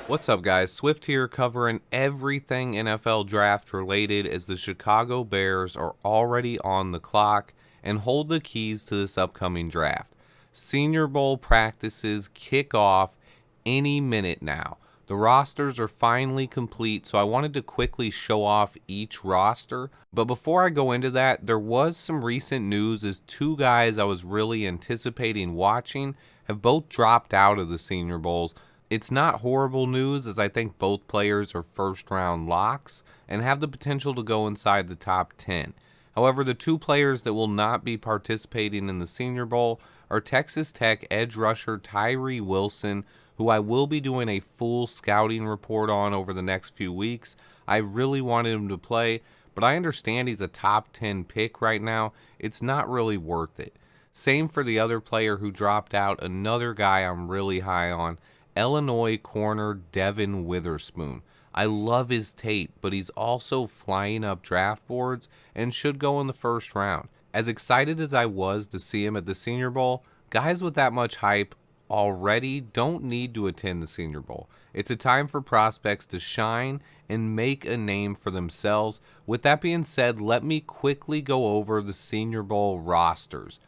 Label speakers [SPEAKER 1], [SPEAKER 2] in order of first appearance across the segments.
[SPEAKER 1] What's up, guys? Swift here, covering everything NFL draft related as the Chicago Bears are already on the clock and hold the keys to this upcoming draft. Senior Bowl practices kick off any minute now. The rosters are finally complete, so I wanted to quickly show off each roster. But before I go into that, there was some recent news as two guys I was really anticipating watching have both dropped out of the Senior Bowls. It's not horrible news, as I think both players are first round locks and have the potential to go inside the top 10. However, the two players that will not be participating in the Senior Bowl are Texas Tech edge rusher Tyree Wilson, who I will be doing a full scouting report on over the next few weeks. I really wanted him to play, but I understand he's a top 10 pick right now. It's not really worth it. Same for the other player who dropped out, another guy I'm really high on, Illinois corner Devin Witherspoon. I love his tape, but he's also flying up draft boards and should go in the first round. As excited as I was to see him at the Senior Bowl, guys with that much hype already don't need to attend the Senior Bowl. It's a time for prospects to shine and make a name for themselves. With that being said, let me quickly go over the Senior Bowl rosters.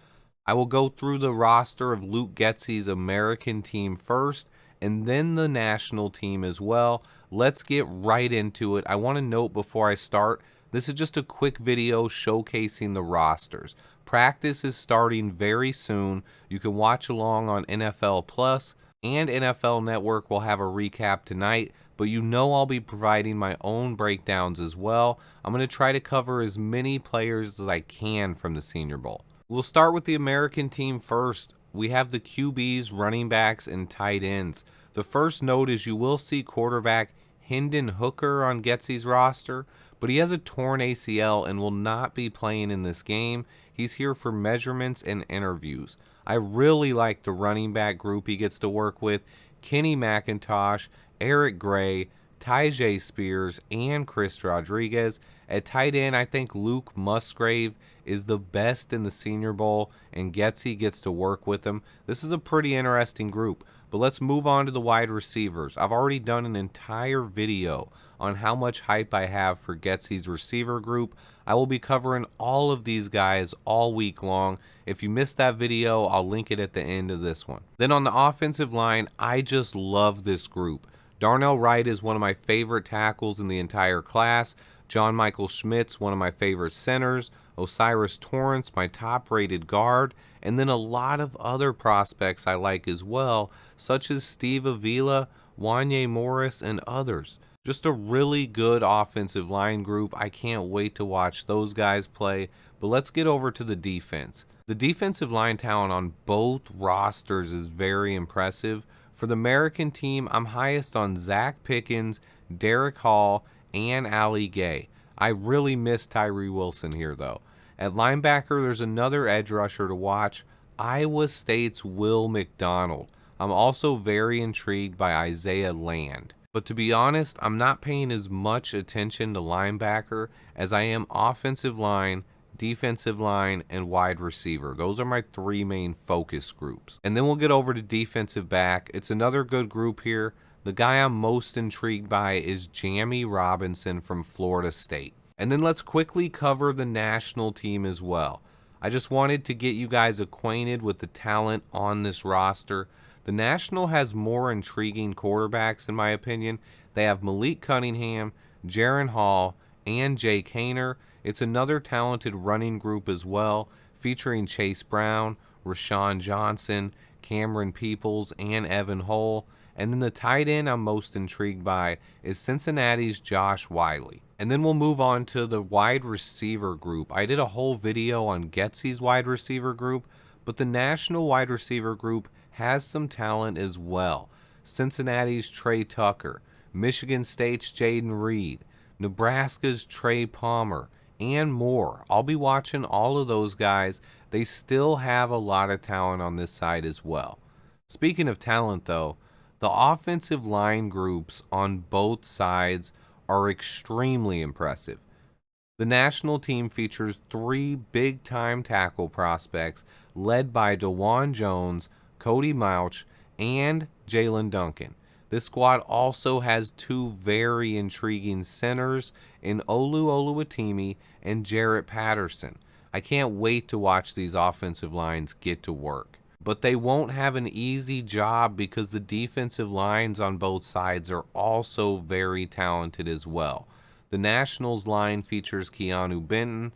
[SPEAKER 1] I will go through the roster of Luke Getsy's American team first, and then the national team as well. Let's get right into it. I want to note before I start, this is just a quick video showcasing the rosters. Practice is starting very soon. You can watch along on NFL Plus, and NFL Network will have a recap tonight, but you know I'll be providing my own breakdowns as well. I'm going to try to cover as many players as I can from the Senior Bowl. We'll start with the American team first. We have the QBs, running backs, and tight ends. The first note is you will see quarterback Hendon Hooker on Getsy's roster, but he has a torn ACL and will not be playing in this game. He's here for measurements and interviews. I really like the running back group he gets to work with: Kenny McIntosh, Eric Gray, Tyjae Spears, and Chris Rodriguez. At tight end, I think Luke Musgrave is the best in the Senior Bowl, and Getsy gets to work with him. This is a pretty interesting group. But let's move on to the wide receivers. I've already done an entire video on how much hype I have for Getsy's receiver group. I will be covering all of these guys all week long. If you missed that video, I'll link it at the end of this one. Then on the offensive line, I just love this group. Darnell Wright is one of my favorite tackles in the entire class. John Michael Schmitz, one of my favorite centers. Osiris Torrance, my top-rated guard. And then a lot of other prospects I like as well, such as Steve Avila, Wanye Morris, and others. Just a really good offensive line group. I can't wait to watch those guys play. But let's get over to the defense. The defensive line talent on both rosters is very impressive. For the American team, I'm highest on Zach Pickens, Derek Hall, and Ali Gay. I really miss Tyree Wilson here, though. At linebacker, there's another edge rusher to watch, Iowa State's Will McDonald. I'm also very intrigued by Isaiah Land. But to be honest, I'm not paying as much attention to linebacker as I am offensive line, defensive line, and wide receiver. Those are my three main focus groups. And then we'll get over to defensive back. It's another good group here. The guy I'm most intrigued by is Jammie Robinson from Florida State. And then let's quickly cover the national team as well. I just wanted to get you guys acquainted with the talent on this roster. The National has more intriguing quarterbacks, in my opinion. They have Malik Cunningham, Jaron Hall, and Jake Haener. It's another talented running group as well, featuring Chase Brown, Rashawn Johnson, Cameron Peoples, and Evan Hull. And then the tight end I'm most intrigued by is Cincinnati's Josh Wiley. And then we'll move on to the wide receiver group. I did a whole video on Getsy's wide receiver group, but the national wide receiver group has some talent as well. Cincinnati's Trey Tucker, Michigan State's Jaden Reed, Nebraska's Trey Palmer, and more. I'll be watching all of those guys. They still have a lot of talent on this side as well. Speaking of talent, though, the offensive line groups on both sides are extremely impressive. The national team features three big-time tackle prospects led by DeJuan Jones, Cody Mauch, and Jalen Duncan. This squad also has two very intriguing centers in Olu Oluwatimi and Jarrett Patterson. I can't wait to watch these offensive lines get to work. But they won't have an easy job because the defensive lines on both sides are also very talented as well. The Nationals line features Keanu Benton,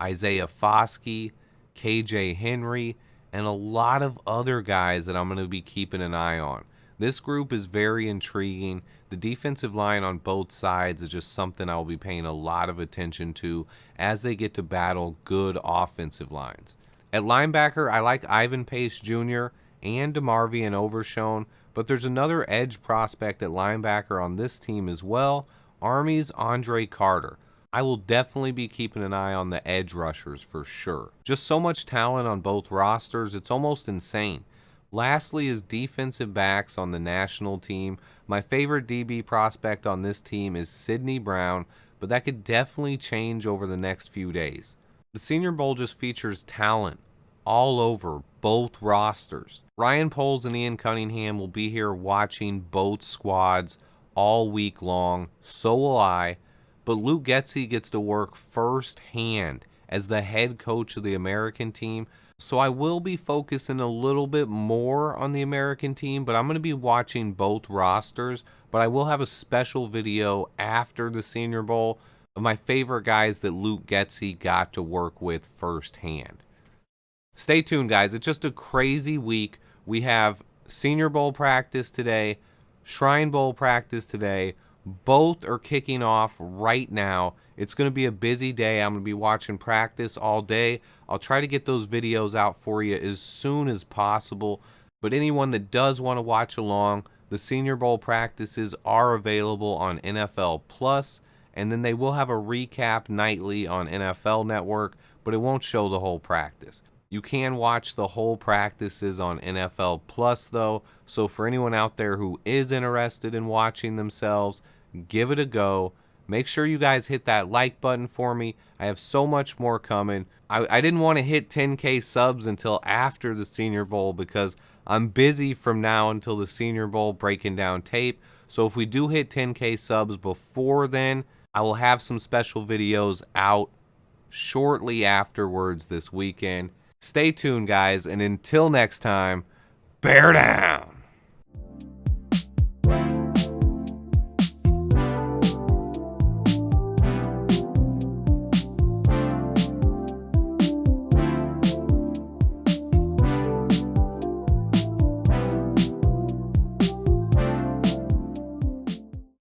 [SPEAKER 1] Isaiah Foskey, KJ Henry, and a lot of other guys that I'm going to be keeping an eye on. This group is very intriguing. The defensive line on both sides is just something I'll be paying a lot of attention to as they get to battle good offensive lines. At linebacker, I like Ivan Pace Jr. and DeMarvion Overshown, but there's another edge prospect at linebacker on this team as well, Army's Andre Carter. I will definitely be keeping an eye on the edge rushers for sure. Just so much talent on both rosters, it's almost insane. Lastly is defensive backs on the national team. My favorite DB prospect on this team is Sidney Brown, but that could definitely change over the next few days. The Senior Bowl just features talent all over both rosters. Ryan Poles and Ian Cunningham will be here watching both squads all week long. So will I. But Luke Getsy gets to work firsthand as the head coach of the American team. So I will be focusing a little bit more on the American team, but I'm going to be watching both rosters. But I will have a special video after the Senior Bowl of my favorite guys that Luke Getsy got to work with firsthand. Stay tuned, guys. It's just a crazy week. We have Senior Bowl practice today, Shrine Bowl practice today. Both are kicking off right now. It's going to be a busy day. I'm going to be watching practice all day. I'll try to get those videos out for you as soon as possible. But anyone that does want to watch along, the Senior Bowl practices are available on NFL Plus, and then they will have a recap nightly on NFL Network, but it won't show the whole practice. You can watch the whole practices on NFL Plus, though, so for anyone out there who is interested in watching themselves, give it a go. Make sure you guys hit that like button for me. I have so much more coming. I didn't want to hit 10K subs until after the Senior Bowl because I'm busy from now until the Senior Bowl breaking down tape. So if we do hit 10K subs before then, I will have some special videos out shortly afterwards this weekend. Stay tuned, guys, and until next time, bear down!